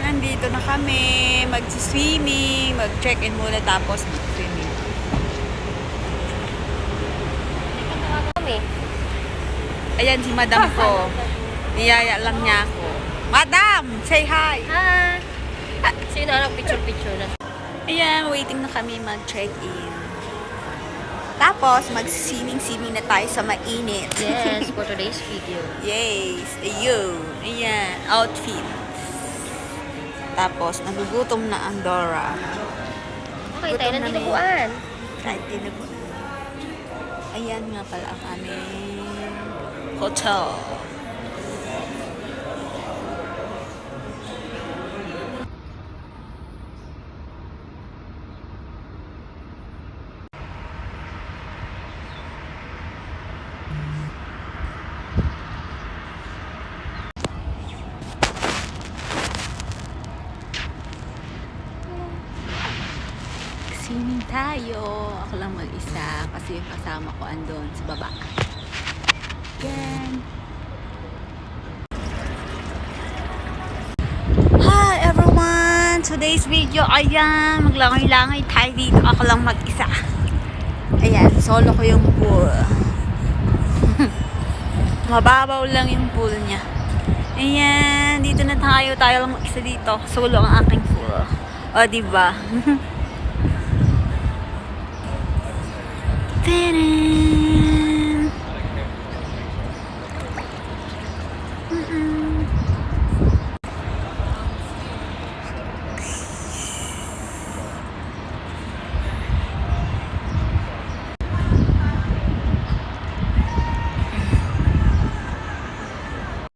Nandito na kami. Mag-swimming. Mag-check-in muna tapos mag-swimming. Ayan si madam ko. Niyaya lang niya ako. Madam! Say hi! Hi! Sino na picture-picture na? Ayan, waiting na kami mag-check-in. Tapos, mag-swimming na tayo sa mainit. Yes, for today's video. Yes! Ayun! Ayan, outfit. Tapos, nagugutom na ang Dora. Okay, tayo Gutom na na dinuguan. Kahit tinuguan. Ayan nga pala ang aming hotel. Swimming tayo. Ako lang mag-isa kasi yung kasama ko andon sa baba. Yan. Hi everyone! Today's video, ayan, maglangoy-langoy tayo dito. Ako lang mag-isa. Ayan, solo ko yung pool. Mababaw lang yung pool niya. Ayan, dito na tayo. Tayo lang mag-isa dito. Solo ang aking pool. O, diba?